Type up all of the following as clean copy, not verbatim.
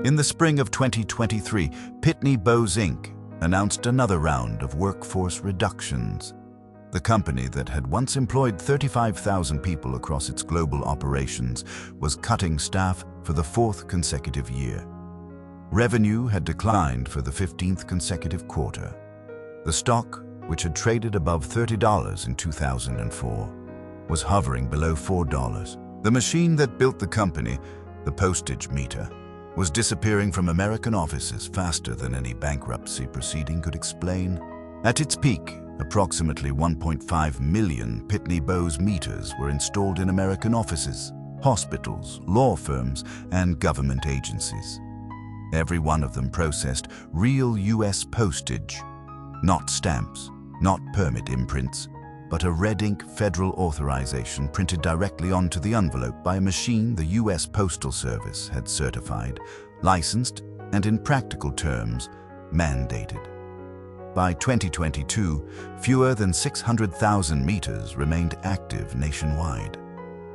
In the spring of 2023, Pitney Bowes Inc. announced another round of workforce reductions. The company that had once employed 35,000 people across its global operations was cutting staff for the fourth consecutive year. Revenue had declined for the 15th consecutive quarter. The stock, which had traded above $30 in 2004, was hovering below $4. The machine that built the company, the postage meter, was disappearing from American offices faster than any bankruptcy proceeding could explain. At its peak, approximately 1.5 million Pitney Bowes meters were installed in American offices, hospitals, law firms, and government agencies. Every one of them processed real U.S. postage, not stamps, not permit imprints, but a red ink federal authorization printed directly onto the envelope by a machine the U.S. Postal Service had certified, licensed, and in practical terms, mandated. By 2022, fewer than 600,000 meters remained active nationwide.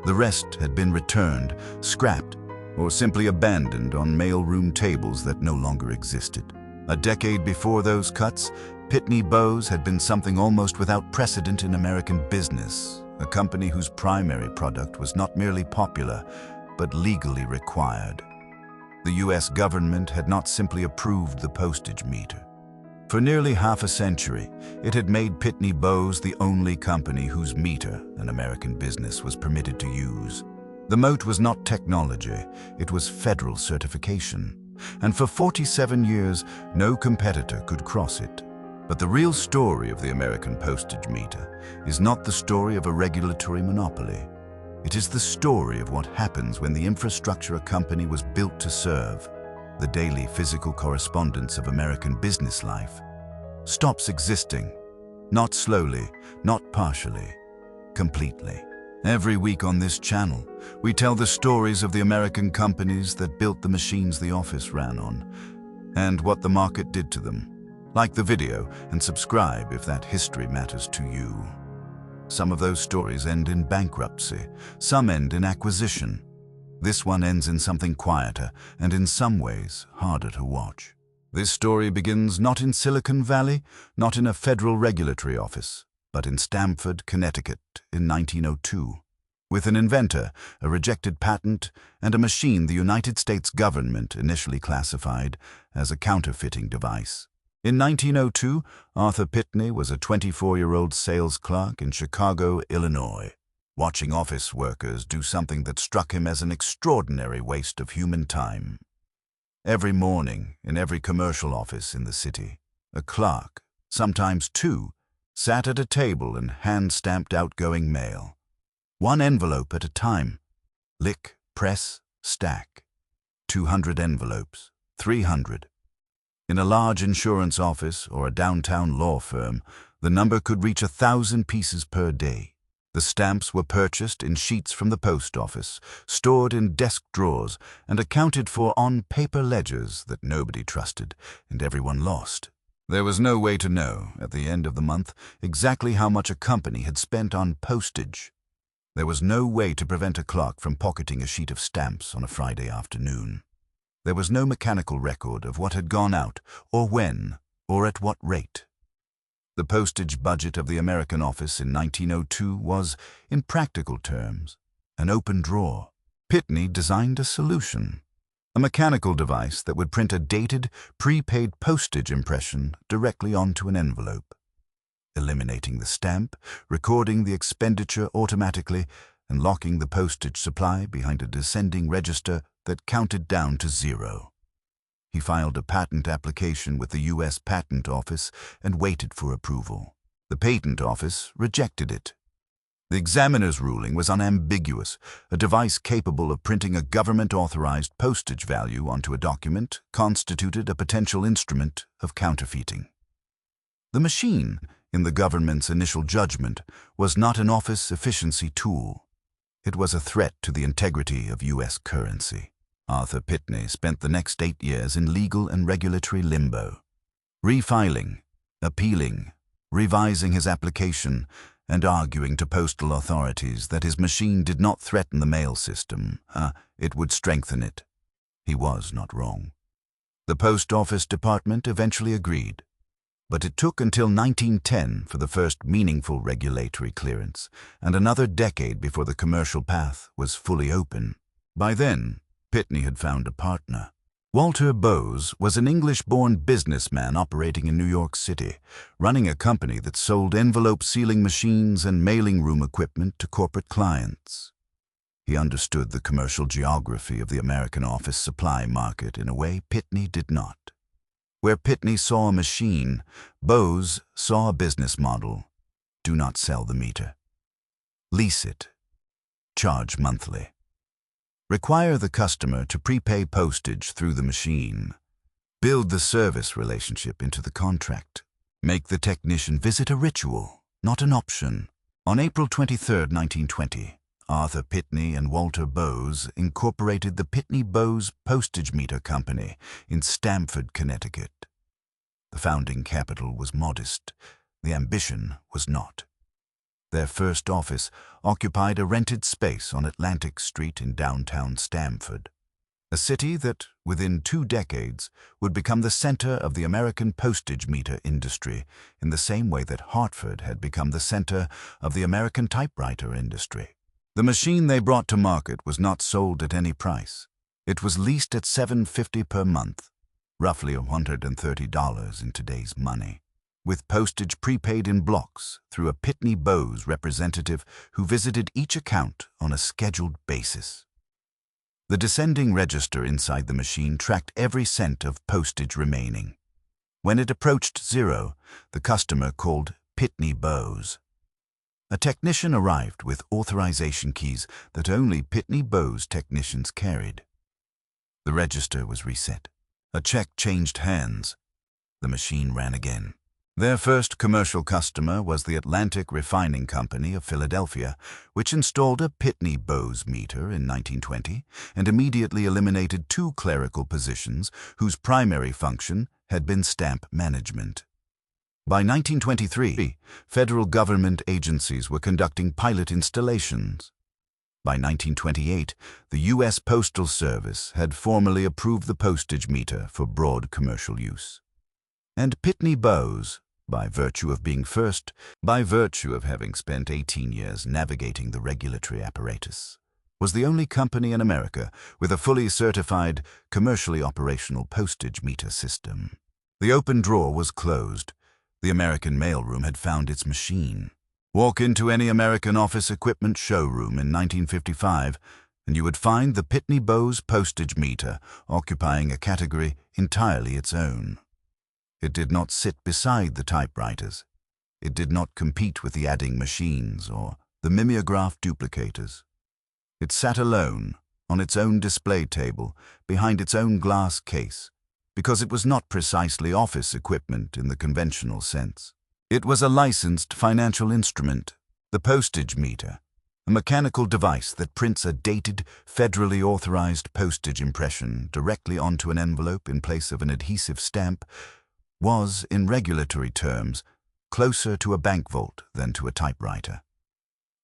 The rest had been returned, scrapped, or simply abandoned on mailroom tables that no longer existed. A decade before those cuts, Pitney Bowes had been something almost without precedent in American business, a company whose primary product was not merely popular, but legally required. The U.S. government had not simply approved the postage meter. For nearly half a century, it had made Pitney Bowes the only company whose meter an American business was permitted to use. The moat was not technology, it was federal certification. And for 47 years, no competitor could cross it. But the real story of the American postage meter is not the story of a regulatory monopoly. It is the story of what happens when the infrastructure a company was built to serve, the daily physical correspondence of American business life, stops existing, not slowly, not partially, completely. Every week on this channel, we tell the stories of the American companies that built the machines the office ran on, and what the market did to them. Like the video and subscribe if that history matters to you. Some of those stories end in bankruptcy, some end in acquisition. This one ends in something quieter and in some ways harder to watch. This story begins not in Silicon Valley, not in a federal regulatory office, but in Stamford, Connecticut in 1902. With an inventor, a rejected patent, and a machine the United States government initially classified as a counterfeiting device. In 1902, Arthur Pitney was a 24-year-old sales clerk in Chicago, Illinois, watching office workers do something that struck him as an extraordinary waste of human time. Every morning, in every commercial office in the city, a clerk, sometimes two, sat at a table and hand-stamped outgoing mail. One envelope at a time. Lick, press, stack. 200 envelopes, 300. In a large insurance office or a downtown law firm, the number could reach 1,000 pieces per day. The stamps were purchased in sheets from the post office, stored in desk drawers, and accounted for on paper ledgers that nobody trusted and everyone lost. There was no way to know, at the end of the month, exactly how much a company had spent on postage. There was no way to prevent a clerk from pocketing a sheet of stamps on a Friday afternoon. There was no mechanical record of what had gone out, or when, or at what rate. The postage budget of the American office in 1902 was, in practical terms, an open drawer. Pitney designed a solution, a mechanical device that would print a dated, prepaid postage impression directly onto an envelope, eliminating the stamp, recording the expenditure automatically, and locking the postage supply behind a descending register that counted down to zero. He filed a patent application with the U.S. Patent Office and waited for approval. The Patent Office rejected it. The examiner's ruling was unambiguous. A device capable of printing a government-authorized postage value onto a document constituted a potential instrument of counterfeiting. The machine, in the government's initial judgment, was not an office efficiency tool. It was a threat to the integrity of U.S. currency. Arthur Pitney spent the next 8 years in legal and regulatory limbo, refiling, appealing, revising his application, and arguing to postal authorities that his machine did not threaten the mail system. It would strengthen it. He was not wrong. The post office department eventually agreed, but it took until 1910 for the first meaningful regulatory clearance, and another decade before the commercial path was fully open. By then, Pitney had found a partner. Walter Bowes was an English-born businessman operating in New York City, running a company that sold envelope sealing machines and mailing room equipment to corporate clients. He understood the commercial geography of the American office supply market in a way Pitney did not. Where Pitney saw a machine, Bowes saw a business model. Do not sell the meter. Lease it. Charge monthly. Require the customer to prepay postage through the machine. Build the service relationship into the contract. Make the technician visit a ritual, not an option. On April 23, 1920, Arthur Pitney and Walter Bowes incorporated the Pitney-Bowes Postage Meter Company in Stamford, Connecticut. The founding capital was modest. The ambition was not. Their first office occupied a rented space on Atlantic Street in downtown Stamford, a city that, within 2 decades, would become the center of the American postage meter industry in the same way that Hartford had become the center of the American typewriter industry. The machine they brought to market was not sold at any price. It was leased at $7.50 per month, roughly $130 in today's money, with postage prepaid in blocks through a Pitney-Bowes representative who visited each account on a scheduled basis. The descending register inside the machine tracked every cent of postage remaining. When it approached zero, the customer called Pitney-Bowes. A technician arrived with authorization keys that only Pitney-Bowes technicians carried. The register was reset. A check changed hands. The machine ran again. Their first commercial customer was the Atlantic Refining Company of Philadelphia, which installed a Pitney-Bowes meter in 1920 and immediately eliminated 2 clerical positions whose primary function had been stamp management. By 1923, federal government agencies were conducting pilot installations. By 1928, the U.S. Postal Service had formally approved the postage meter for broad commercial use. And Pitney-Bowes, by virtue of being first, by virtue of having spent 18 years navigating the regulatory apparatus, was the only company in America with a fully certified, commercially operational postage meter system. The open drawer was closed. The American mailroom had found its machine. Walk into any American office equipment showroom in 1955, and you would find the Pitney-Bowes postage meter occupying a category entirely its own. It did not sit beside the typewriters. It did not compete with the adding machines or the mimeograph duplicators. It sat alone, on its own display table, behind its own glass case, because it was not precisely office equipment in the conventional sense. It was a licensed financial instrument, the postage meter, a mechanical device that prints a dated, federally authorized postage impression directly onto an envelope in place of an adhesive stamp, was, in regulatory terms, closer to a bank vault than to a typewriter.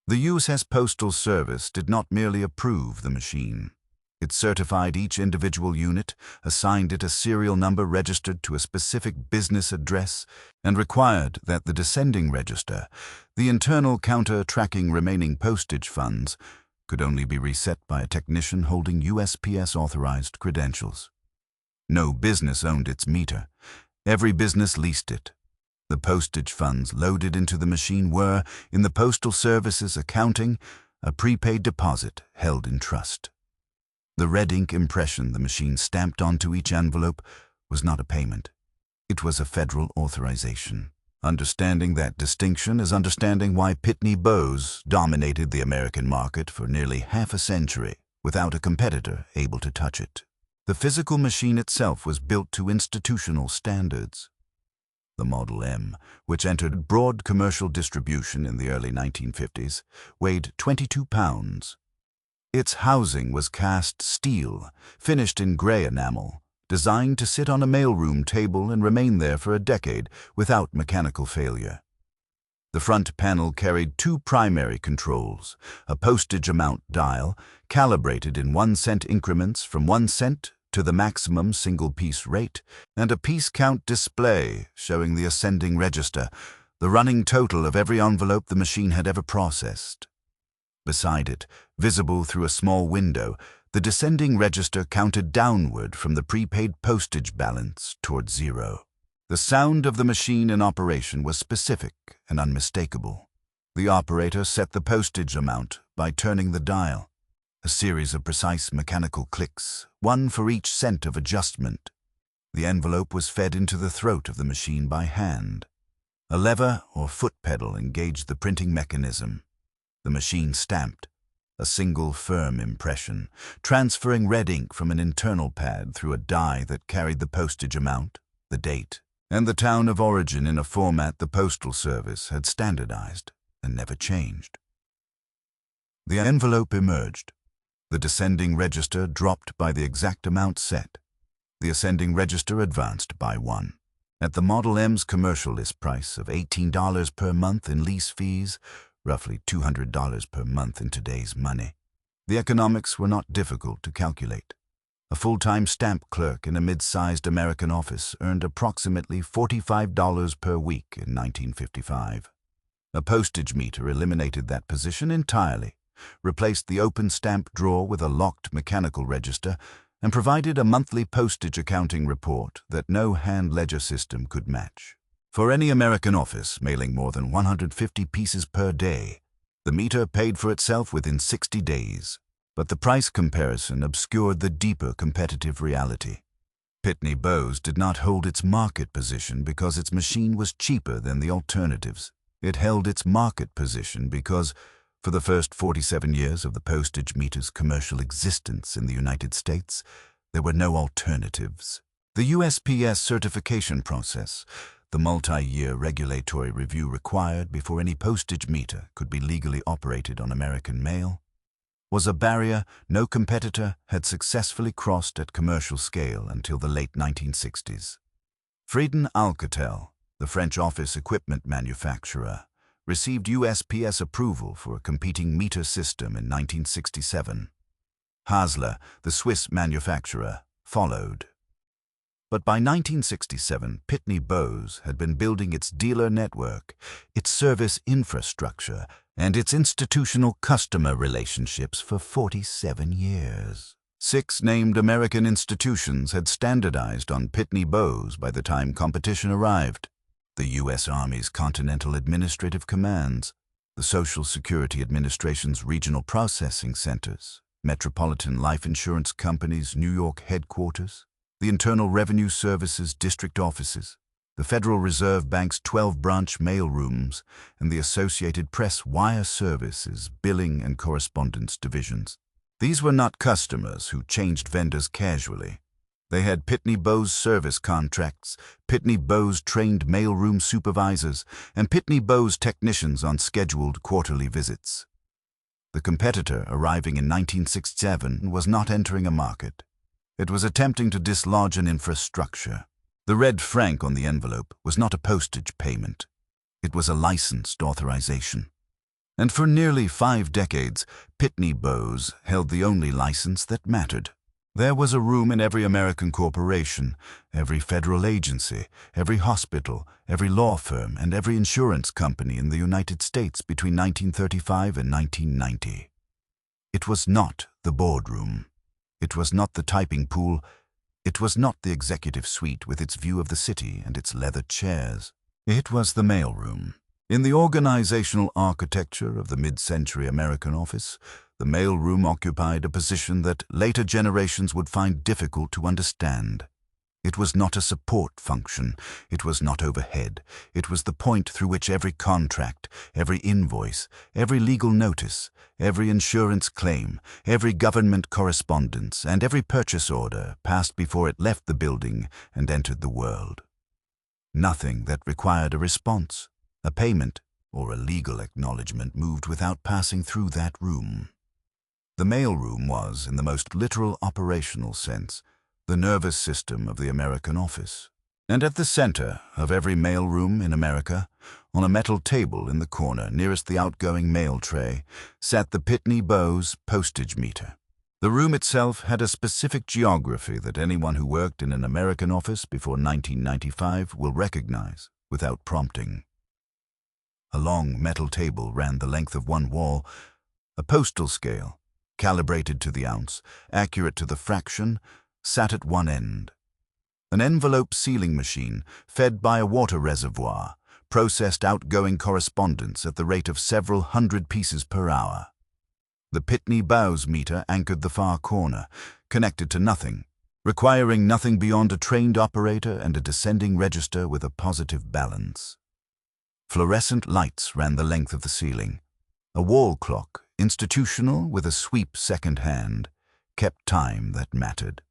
The U.S. Postal Service did not merely approve the machine. It certified each individual unit, assigned it a serial number registered to a specific business address, and required that the descending register, the internal counter tracking remaining postage funds, could only be reset by a technician holding USPS-authorized credentials. No business owned its meter. Every business leased it. The postage funds loaded into the machine were, in the Postal Service's accounting, a prepaid deposit held in trust. The red ink impression the machine stamped onto each envelope was not a payment. It was a federal authorization. Understanding that distinction is understanding why Pitney-Bowes dominated the American market for nearly half a century without a competitor able to touch it. The physical machine itself was built to institutional standards. The Model M, which entered broad commercial distribution in the early 1950s, weighed 22 pounds. Its housing was cast steel, finished in gray enamel, designed to sit on a mailroom table and remain there for a decade without mechanical failure. The front panel carried 2 primary controls, a postage amount dial, calibrated in 1-cent increments from 1 cent to the maximum single-piece rate, and a piece count display showing the ascending register, the running total of every envelope the machine had ever processed. Beside it, visible through a small window, the descending register counted downward from the prepaid postage balance toward zero. The sound of the machine in operation was specific and unmistakable. The operator set the postage amount by turning the dial. A series of precise mechanical clicks, one for each cent of adjustment. The envelope was fed into the throat of the machine by hand. A lever or foot pedal engaged the printing mechanism. The machine stamped, a single firm impression, transferring red ink from an internal pad through a die that carried the postage amount, the date, and the town of origin in a format the Postal Service had standardized and never changed. The envelope emerged. The descending register dropped by the exact amount set. The ascending register advanced by one. At the Model M's commercial list price of $18 per month in lease fees, roughly $200 per month in today's money, the economics were not difficult to calculate. A full-time stamp clerk in a mid-sized American office earned approximately $45 per week in 1955. A postage meter eliminated that position entirely, replaced the open stamp drawer with a locked mechanical register, and provided a monthly postage accounting report that no hand ledger system could match. For any American office mailing more than 150 pieces per day, the meter paid for itself within 60 days. But the price comparison obscured the deeper competitive reality. Pitney Bowes did not hold its market position because its machine was cheaper than the alternatives. It held its market position because, for the first 47 years of the postage meter's commercial existence in the United States, there were no alternatives. The USPS certification process, the multi-year regulatory review required before any postage meter could be legally operated on American mail, was a barrier no competitor had successfully crossed at commercial scale until the late 1960s. Friden Alcatel, the French office equipment manufacturer, received USPS approval for a competing meter system in 1967. Hasler, the Swiss manufacturer, followed. But by 1967, Pitney Bowes had been building its dealer network, its service infrastructure, and its institutional customer relationships for 47 years. 6 named American institutions had standardized on Pitney Bowes by the time competition arrived: the U.S. Army's Continental Administrative Commands, the Social Security Administration's Regional Processing Centers, Metropolitan Life Insurance Company's New York headquarters, the Internal Revenue Service's district offices, the Federal Reserve Bank's 12-branch mail rooms, and the Associated Press Wire Service's billing and correspondence divisions. These were not customers who changed vendors casually. They had Pitney Bowes service contracts, Pitney Bowes trained mailroom supervisors, and Pitney Bowes technicians on scheduled quarterly visits. The competitor arriving in 1967 was not entering a market. It was attempting to dislodge an infrastructure. The red franc on the envelope was not a postage payment. It was a licensed authorization. And for nearly 5 decades, Pitney Bowes held the only license that mattered. There was a room in every American corporation, every federal agency, every hospital, every law firm, and every insurance company in the United States between 1935 and 1990. It was not the boardroom. It was not the typing pool. It was not the executive suite with its view of the city and its leather chairs. It was the mailroom. In the organizational architecture of the mid-century American office, the mailroom occupied a position that later generations would find difficult to understand. It was not a support function. It was not overhead. It was the point through which every contract, every invoice, every legal notice, every insurance claim, every government correspondence, and every purchase order passed before it left the building and entered the world. Nothing that required a response, a payment, or a legal acknowledgement moved without passing through that room. The mailroom was, in the most literal operational sense, the nervous system of the American office. And at the center of every mailroom in America, on a metal table in the corner nearest the outgoing mail tray, sat the Pitney Bowes postage meter. The room itself had a specific geography that anyone who worked in an American office before 1995 will recognize without prompting. A long metal table ran the length of one wall, a postal scale, calibrated to the ounce, accurate to the fraction, sat at one end. An envelope sealing machine, fed by a water reservoir, processed outgoing correspondence at the rate of several hundred pieces per hour. The Pitney Bowes meter anchored the far corner, connected to nothing, requiring nothing beyond a trained operator and a descending register with a positive balance. Fluorescent lights ran the length of the ceiling. A wall clock, institutional with a sweep second hand, kept time that mattered.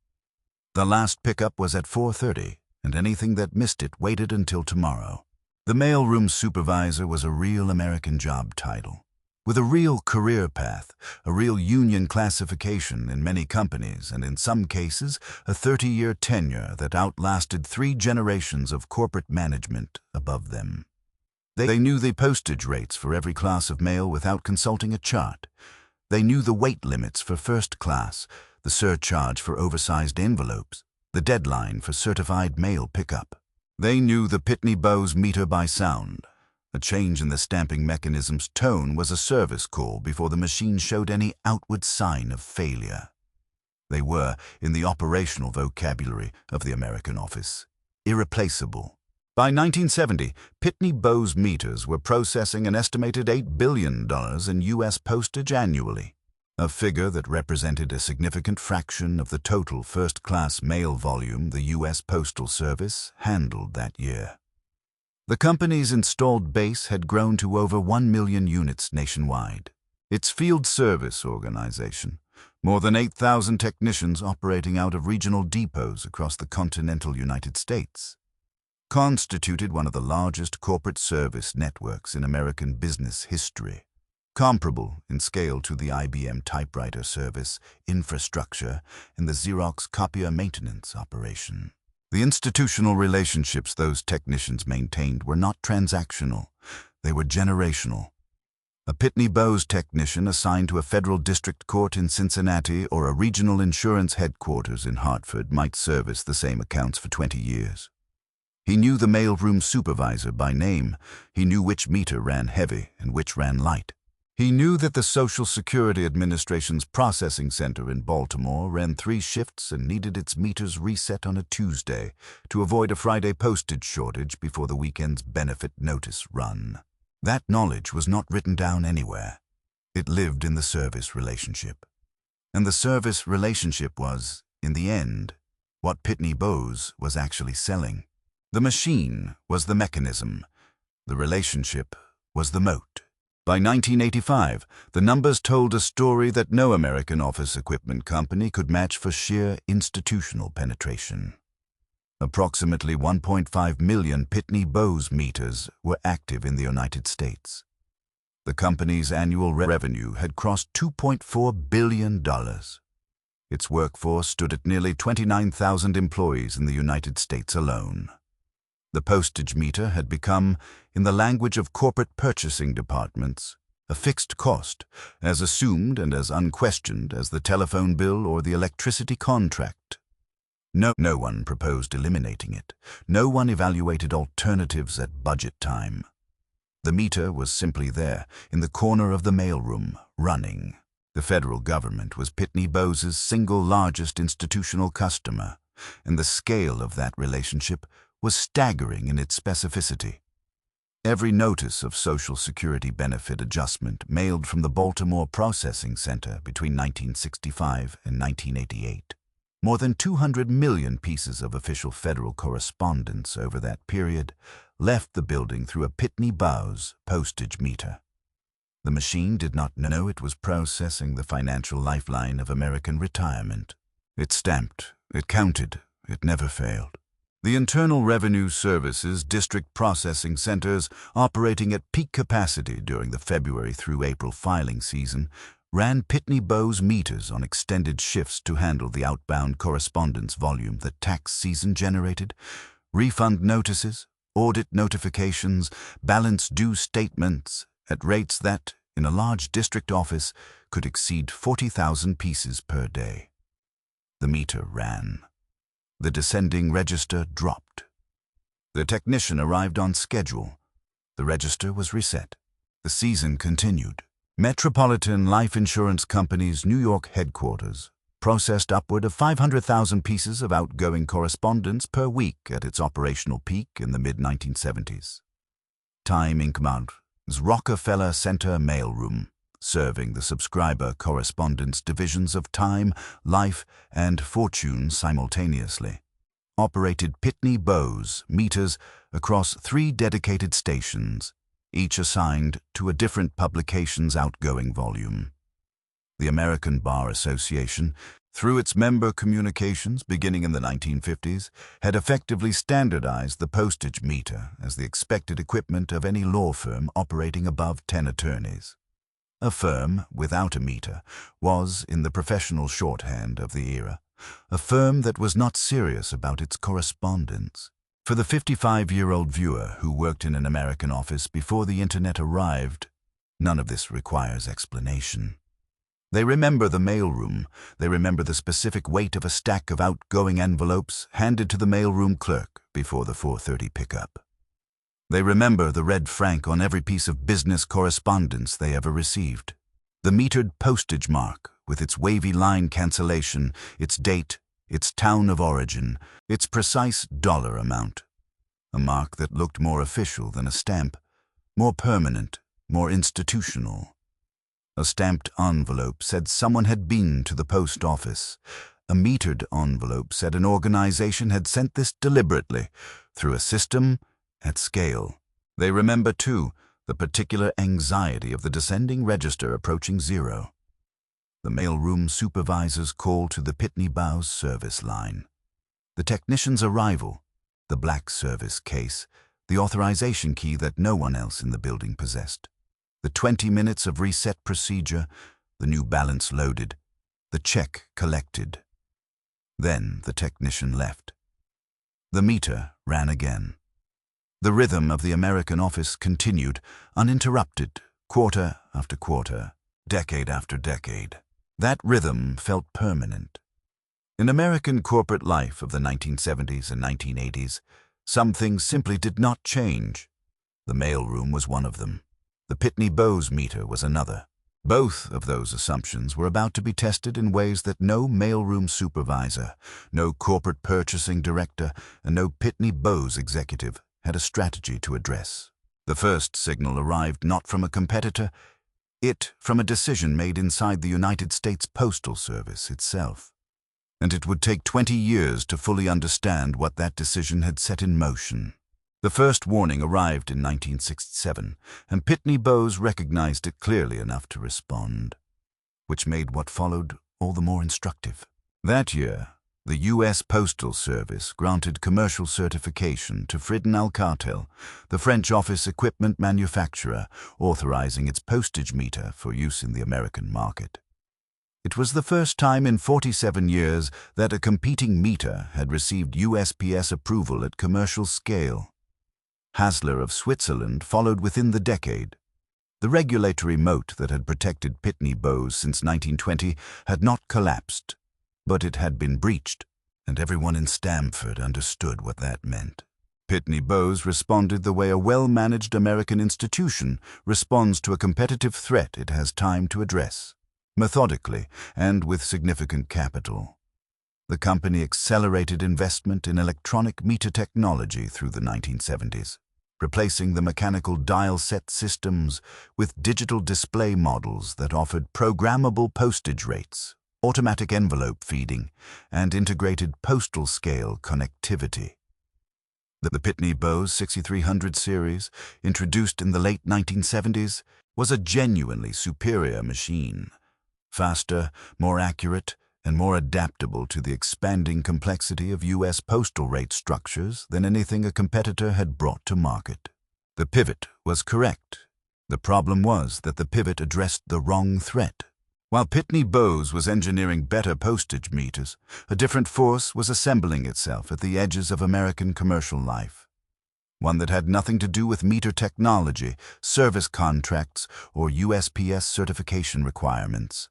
The last pickup was at 4:30, and anything that missed it waited until tomorrow. The mailroom supervisor was a real American job title, with a real career path, a real union classification in many companies, and in some cases, a 30-year tenure that outlasted 3 generations of corporate management above them. They knew the postage rates for every class of mail without consulting a chart. They knew the weight limits for first class, the surcharge for oversized envelopes, the deadline for certified mail pickup. They knew the Pitney Bowes meter by sound. A change in the stamping mechanism's tone was a service call before the machine showed any outward sign of failure. They were, in the operational vocabulary of the American office, irreplaceable. By 1970, Pitney Bowes meters were processing an estimated $8 billion in U.S. postage annually, a figure that represented a significant fraction of the total first-class mail volume the U.S. Postal Service handled that year. The company's installed base had grown to over 1 million units nationwide. Its field service organization, more than 8,000 technicians operating out of regional depots across the continental United States, constituted one of the largest corporate service networks in American business history, comparable in scale to the IBM typewriter service, infrastructure, and the Xerox copier maintenance operation. The institutional relationships those technicians maintained were not transactional, they were generational. A Pitney Bowes technician assigned to a federal district court in Cincinnati or a regional insurance headquarters in Hartford might service the same accounts for 20 years. He knew the mailroom supervisor by name. He knew which meter ran heavy and which ran light. He knew that the Social Security Administration's processing center in Baltimore ran 3 shifts and needed its meters reset on a Tuesday to avoid a Friday postage shortage before the weekend's benefit notice run. That knowledge was not written down anywhere. It lived in the service relationship. And the service relationship was, in the end, what Pitney Bowes was actually selling. The machine was the mechanism. The relationship was the moat. By 1985, the numbers told a story that no American office equipment company could match for sheer institutional penetration. Approximately 1.5 million Pitney Bowes meters were active in the United States. The company's annual revenue had crossed $2.4 billion. Its workforce stood at nearly 29,000 employees in the United States alone. The postage meter had become, in the language of corporate purchasing departments, a fixed cost, as assumed and as unquestioned as the telephone bill or the electricity contract. No one proposed eliminating it. No one evaluated alternatives at budget time. The meter was simply there, in the corner of the mailroom, running. The federal government was Pitney Bowes' single largest institutional customer, and the scale of that relationship was staggering in its specificity. Every notice of Social Security benefit adjustment mailed from the Baltimore Processing Center between 1965 and 1988. More than 200 million pieces of official federal correspondence over that period left the building through a Pitney Bowes postage meter. The machine did not know it was processing the financial lifeline of American retirement. It stamped, it counted, it never failed. The Internal Revenue Service's district processing centers, operating at peak capacity during the February through April filing season, ran Pitney Bowes meters on extended shifts to handle the outbound correspondence volume that tax season generated, refund notices, audit notifications, balance due statements at rates that, in a large district office could exceed 40,000 pieces per day. The meter ran. The descending register dropped. The technician arrived on schedule. The register was reset. The season continued. Metropolitan Life Insurance Company's New York headquarters processed upward of 500,000 pieces of outgoing correspondence per week at its operational peak in the mid-1970s. Time Inc.'s Rockefeller Center mailroom, serving the subscriber correspondence divisions of Time, Life, and Fortune simultaneously, operated Pitney Bowes meters across 3 dedicated stations, each assigned to a different publication's outgoing volume. The American Bar Association, through its member communications beginning in the 1950s, had effectively standardized the postage meter as the expected equipment of any law firm operating above 10 attorneys. A firm without a meter was, in the professional shorthand of the era, a firm that was not serious about its correspondence. For the 55-year-old viewer who worked in an American office before the Internet arrived, none of this requires explanation. They remember the mailroom. They remember the specific weight of a stack of outgoing envelopes handed to the mailroom clerk before the 4:30 pickup. They remember the red franc on every piece of business correspondence they ever received. The metered postage mark with its wavy line cancellation, its date, its town of origin, its precise dollar amount. A mark that looked more official than a stamp, more permanent, more institutional. A stamped envelope said someone had been to the post office. A metered envelope said an organization had sent this deliberately, through a system, at scale. They remember, too, the particular anxiety of the descending register approaching zero. The mailroom supervisor's call to the Pitney Bowes service line. The technician's arrival, the black service case, the authorization key that no one else in the building possessed. The 20 minutes of reset procedure, the new balance loaded, the check collected. Then the technician left. The meter ran again. The rhythm of the American office continued, uninterrupted, quarter after quarter, decade after decade. That rhythm felt permanent. In American corporate life of the 1970s and 1980s, some things simply did not change. The mailroom was one of them. The Pitney Bowes meter was another. Both of those assumptions were about to be tested in ways that no mailroom supervisor, no corporate purchasing director, and no Pitney Bowes executive had a strategy to address. The first signal arrived not from a competitor, it from a decision made inside the United States Postal Service itself. And it would take 20 years to fully understand what that decision had set in motion. The first warning arrived in 1967, and Pitney Bowes recognized it clearly enough to respond, which made what followed all the more instructive. That year, the U.S. Postal Service granted commercial certification to Fridon-Alcatel, the French office equipment manufacturer, authorizing its postage meter for use in the American market. It was the first time in 47 years that a competing meter had received USPS approval at commercial scale. Hasler of Switzerland followed within the decade. The regulatory moat that had protected Pitney Bowes since 1920 had not collapsed, but it had been breached, and everyone in Stamford understood what that meant. Pitney Bowes responded the way a well-managed American institution responds to a competitive threat it has time to address, methodically and with significant capital. The company accelerated investment in electronic meter technology through the 1970s, replacing the mechanical dial-set systems with digital display models that offered programmable postage rates, automatic envelope feeding, and integrated postal-scale connectivity. The Pitney Bowes 6300 series, introduced in the late 1970s, was a genuinely superior machine, faster, more accurate, and more adaptable to the expanding complexity of U.S. postal rate structures than anything a competitor had brought to market. The pivot was correct. The problem was that the pivot addressed the wrong threat. While Pitney Bowes was engineering better postage meters, a different force was assembling itself at the edges of American commercial life. one that had nothing to do with meter technology, service contracts, or USPS certification requirements.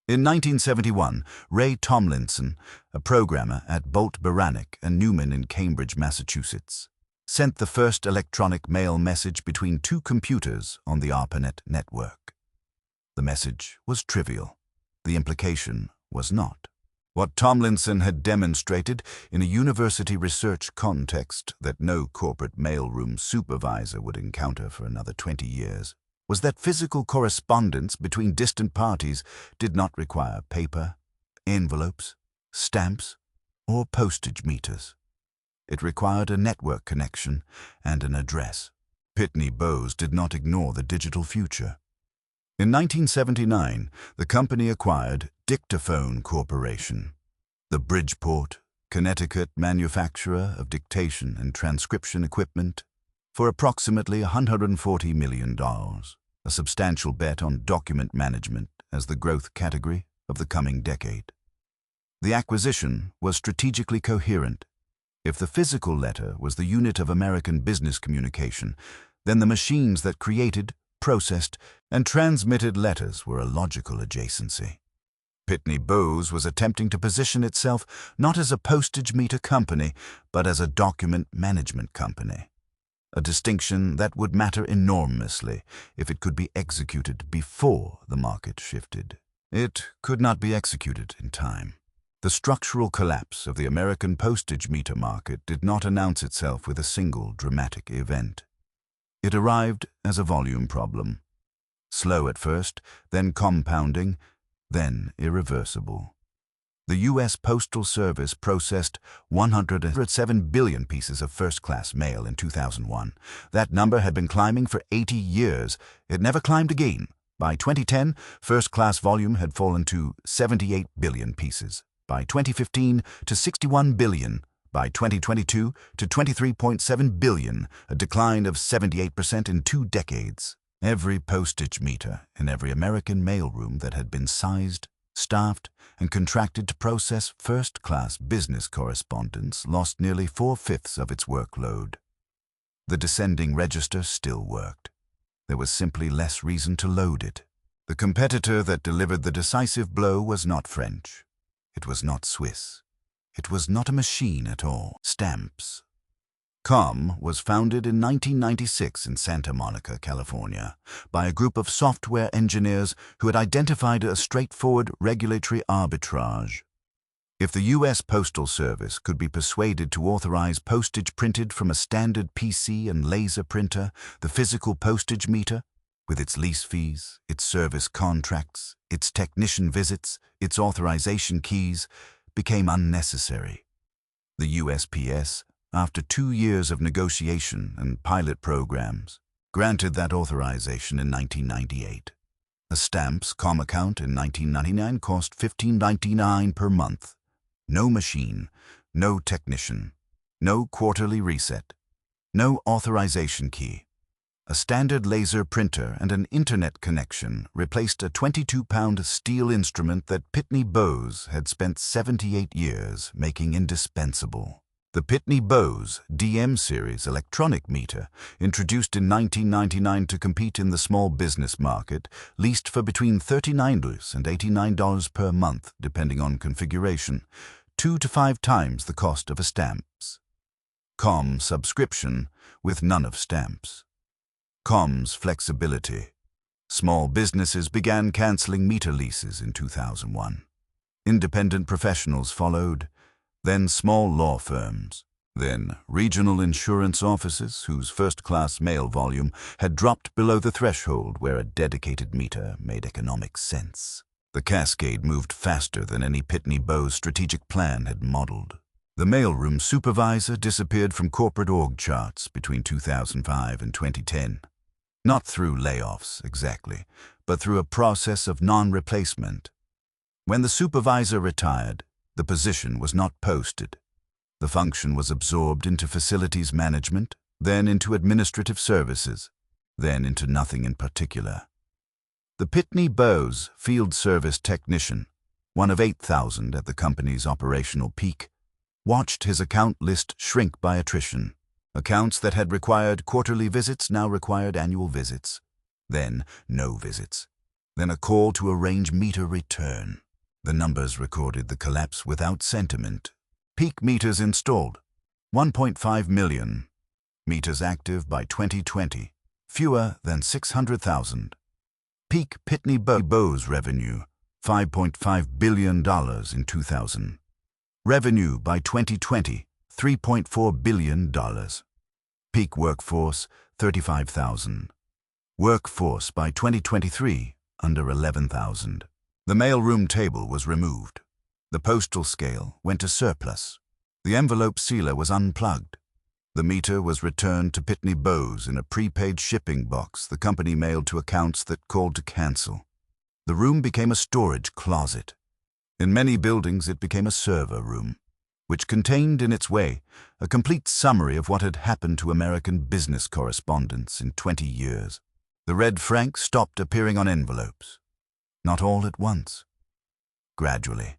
In 1971, Ray Tomlinson, a programmer at Bolt Beranek and Newman in Cambridge, Massachusetts, sent the first electronic mail message between two computers on the ARPANET network. The message was trivial. The implication was not. What Tomlinson had demonstrated in a university research context that no corporate mailroom supervisor would encounter for another 20 years was that physical correspondence between distant parties did not require paper, envelopes, stamps, or postage meters. It required a network connection and an address. Pitney Bowes did not ignore the digital future. In 1979, the company acquired Dictaphone Corporation, the Bridgeport, Connecticut manufacturer of dictation and transcription equipment, for approximately $140 million, a substantial bet on document management as the growth category of the coming decade. The acquisition was strategically coherent. If the physical letter was the unit of American business communication, then the machines that created, processed, and transmitted letters were a logical adjacency. Pitney Bowes was attempting to position itself not as a postage meter company, but as a document management company, a distinction that would matter enormously if it could be executed before the market shifted. It could not be executed in time. The structural collapse of the American postage meter market did not announce itself with a single dramatic event. It arrived as a volume problem. Slow at first, then compounding, then irreversible. The U.S. Postal Service processed 107 billion pieces of first-class mail in 2001. That number had been climbing for 80 years. It never climbed again. By 2010, first-class volume had fallen to 78 billion pieces. By 2015, to 61 billion. By 2022, to 23.7 billion, a decline of 78% in 2 decades. Every postage meter in every American mailroom that had been sized, staffed, and contracted to process first-class business correspondence lost nearly 4/5 of its workload. The descending register still worked. There was simply less reason to load it. The competitor that delivered the decisive blow was not French. It was not Swiss. It was not a machine at all. Stamps. Com was founded in 1996 in Santa Monica, California, by a group of software engineers who had identified a straightforward regulatory arbitrage. If the U.S. Postal Service could be persuaded to authorize postage printed from a standard PC and laser printer, the physical postage meter, with its lease fees, its service contracts, its technician visits, its authorization keys, became unnecessary. The USPS, after 2 years of negotiation and pilot programs, granted that authorization in 1998. A stamp's com account in 1999 cost $15.99 per month. No machine, no technician, no quarterly reset, no authorization key. A standard laser printer and an internet connection replaced a 22-pound steel instrument that Pitney Bowes had spent 78 years making indispensable. The Pitney Bowes DM series electronic meter, introduced in 1999 to compete in the small business market, leased for between $39 and $89 per month, depending on configuration, 2 to 5 times the cost of a stamp's. Com subscription with none of stamps. Com's flexibility. Small businesses began canceling meter leases in 2001. Independent professionals followed, then small law firms, then regional insurance offices whose first-class mail volume had dropped below the threshold where a dedicated meter made economic sense. The cascade moved faster than any Pitney Bowes strategic plan had modeled. The mailroom supervisor disappeared from corporate org charts between 2005 and 2010. Not through layoffs, exactly, but through a process of non-replacement. When the supervisor retired, the position was not posted. The function was absorbed into facilities management, then into administrative services, then into nothing in particular. The Pitney Bowes field service technician, one of 8,000 at the company's operational peak, watched his account list shrink by attrition. Accounts that had required quarterly visits now required annual visits. Then no visits. Then a call to arrange meter return. The numbers recorded the collapse without sentiment. Peak meters installed, 1.5 million. Meters active by 2020, fewer than 600,000. Peak Pitney Bowes revenue, $5.5 billion in 2000. Revenue by 2020, $3.4 billion. Peak workforce, 35,000. Workforce by 2023, under 11,000. The mailroom table was removed. The postal scale went to surplus. The envelope sealer was unplugged. The meter was returned to Pitney Bowes in a prepaid shipping box the company mailed to accounts that called to cancel. The room became a storage closet. In many buildings it became a server room, which contained in its way a complete summary of what had happened to American business correspondents in 20 years. The red franc stopped appearing on envelopes. Not all at once. Gradually,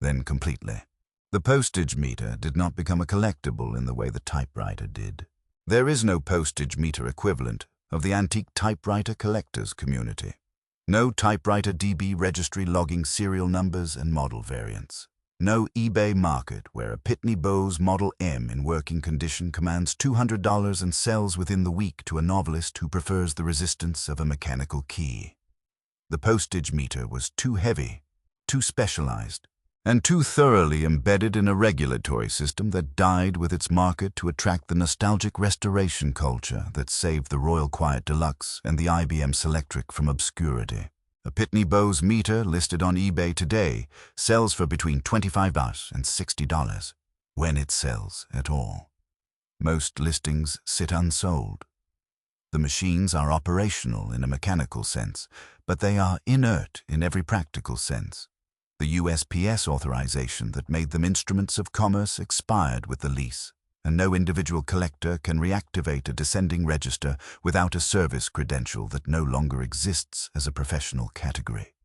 then completely. The postage meter did not become a collectible in the way the typewriter did. There is no postage meter equivalent of the antique typewriter collectors community. No typewriter DB registry logging serial numbers and model variants. No eBay market where a Pitney Bowes Model M in working condition commands $200 and sells within the week to a novelist who prefers the resistance of a mechanical key. The postage meter was too heavy, too specialized, and too thoroughly embedded in a regulatory system that died with its market to attract the nostalgic restoration culture that saved the Royal Quiet Deluxe and the IBM Selectric from obscurity. A Pitney Bowes meter listed on eBay today sells for between $25 and $60, when it sells at all. Most listings sit unsold. The machines are operational in a mechanical sense, but they are inert in every practical sense. The USPS authorization that made them instruments of commerce expired with the lease, and no individual collector can reactivate a descending register without a service credential that no longer exists as a professional category.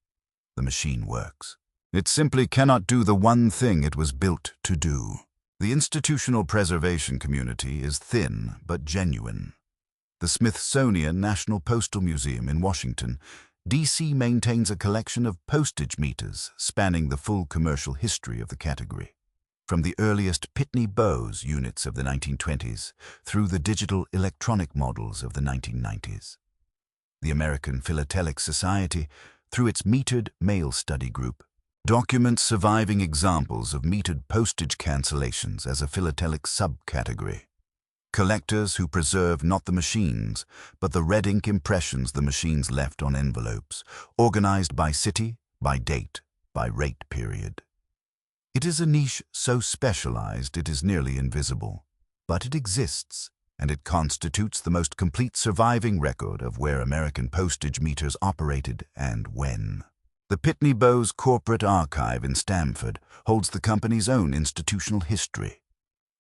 The machine works. It simply cannot do the one thing it was built to do. The institutional preservation community is thin but genuine. The Smithsonian National Postal Museum in Washington, D.C. maintains a collection of postage meters spanning the full commercial history of the category, from the earliest Pitney Bowes units of the 1920s through the digital electronic models of the 1990s. The American Philatelic Society, through its metered mail study group, documents surviving examples of metered postage cancellations as a philatelic subcategory. Collectors who preserve not the machines, but the red ink impressions the machines left on envelopes, organized by city, by date, by rate period. It is a niche so specialized it is nearly invisible, but it exists, and it constitutes the most complete surviving record of where American postage meters operated and when. The Pitney Bowes Corporate Archive in Stamford holds the company's own institutional history.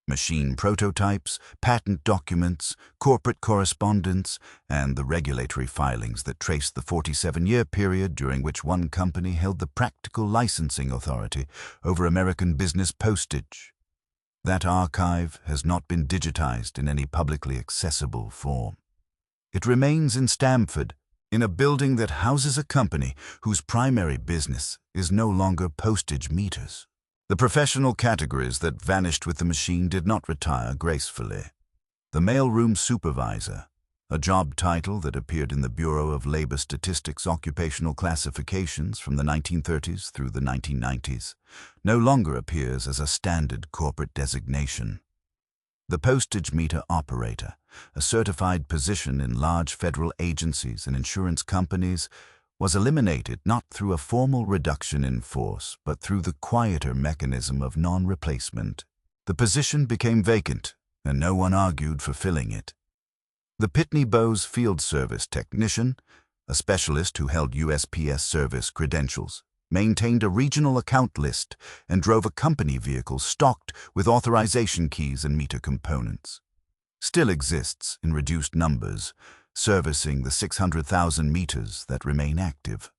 Machine prototypes, patent documents, corporate correspondence, and the regulatory filings that trace the 47-year period during which one company held the practical licensing authority over American business postage. That archive has not been digitized in any publicly accessible form. It remains in Stamford, in a building that houses a company whose primary business is no longer postage meters. The professional categories that vanished with the machine did not retire gracefully. The mailroom supervisor, a job title that appeared in the Bureau of Labor Statistics occupational classifications from the 1930s through the 1990s, no longer appears as a standard corporate designation. The postage meter operator, a certified position in large federal agencies and insurance companies, was eliminated not through a formal reduction in force, but through the quieter mechanism of non-replacement. The position became vacant, and no one argued for filling it. The Pitney Bowes Field Service Technician, a specialist who held USPS service credentials, maintained a regional account list and drove a company vehicle stocked with authorization keys and meter components. Still exists in reduced numbers, servicing the 600,000 meters that remain active.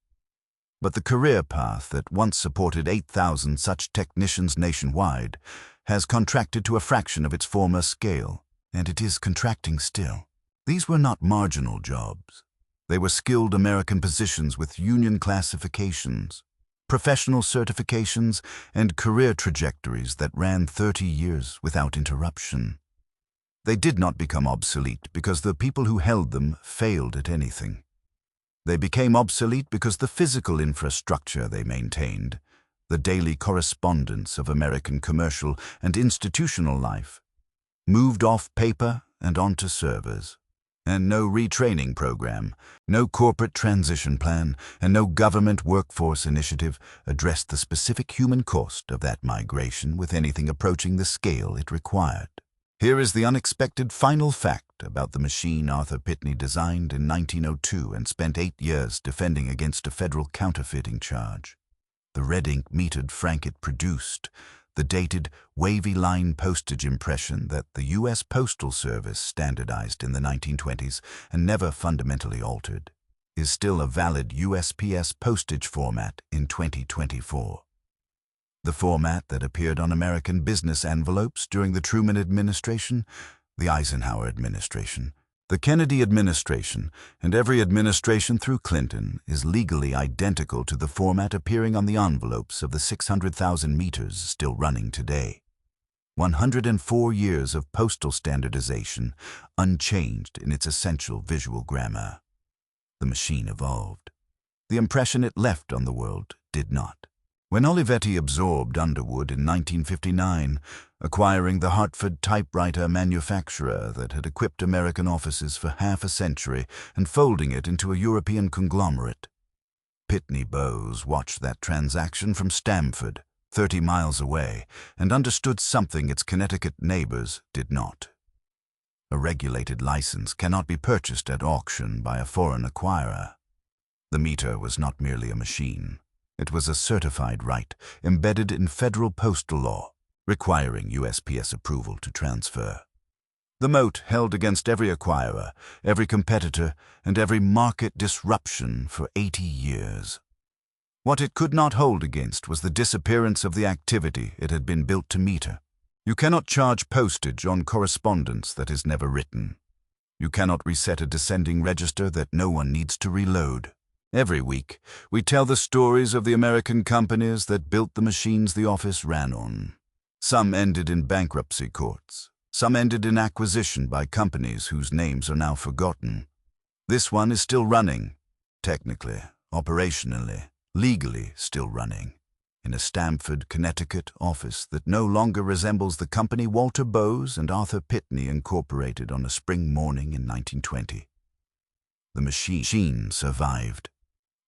But the career path that once supported 8,000 such technicians nationwide has contracted to a fraction of its former scale. and it is contracting still. These were not marginal jobs. They were skilled American positions with union classifications, professional certifications, and career trajectories that ran 30 years without interruption. They did not become obsolete because the people who held them failed at anything. They became obsolete because the physical infrastructure they maintained, the daily correspondence of American commercial and institutional life, moved off paper and onto servers. And no retraining program, no corporate transition plan, and no government workforce initiative addressed the specific human cost of that migration with anything approaching the scale it required. Here is the unexpected final fact about the machine Arthur Pitney designed in 1902 and spent 8 years defending against a federal counterfeiting charge. The red ink metered franc it produced, the dated, wavy line postage impression that the U.S. Postal Service standardized in the 1920s and never fundamentally altered, is still a valid USPS postage format in 2024. The format that appeared on American business envelopes during the Truman administration, the Eisenhower administration, the Kennedy administration, and every administration through Clinton is legally identical to the format appearing on the envelopes of the 600,000 meters still running today. 104 years of postal standardization, unchanged in its essential visual grammar. The machine evolved. The impression it left on the world did not. When Olivetti absorbed Underwood in 1959, acquiring the Hartford typewriter manufacturer that had equipped American offices for half a century and folding it into a European conglomerate, Pitney Bowes watched that transaction from Stamford, 30 miles away, and understood something its Connecticut neighbors did not. A regulated license cannot be purchased at auction by a foreign acquirer. The meter was not merely a machine. It was a certified right embedded in federal postal law, requiring USPS approval to transfer. The moat held against every acquirer, every competitor, and every market disruption for 80 years. What it could not hold against was the disappearance of the activity it had been built to meter. You cannot charge postage on correspondence that is never written. You cannot reset a descending register that no one needs to reload. Every week, we tell the stories of the American companies that built the machines the office ran on. Some ended in bankruptcy courts. Some ended in acquisition by companies whose names are now forgotten. This one is still running, technically, operationally, legally still running, in a Stamford, Connecticut office that no longer resembles the company Walter Bowes and Arthur Pitney incorporated on a spring morning in 1920. The machine survived.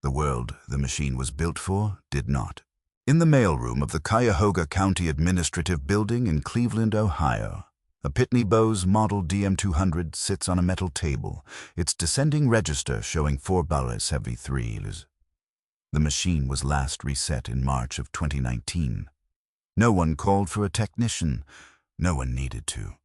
The world the machine was built for did not. In the mailroom of the Cuyahoga County Administrative Building in Cleveland, Ohio, a Pitney Bowes Model DM200 sits on a metal table, its descending register showing $4.73. The machine was last reset in March of 2019. No one called for a technician. No one needed to.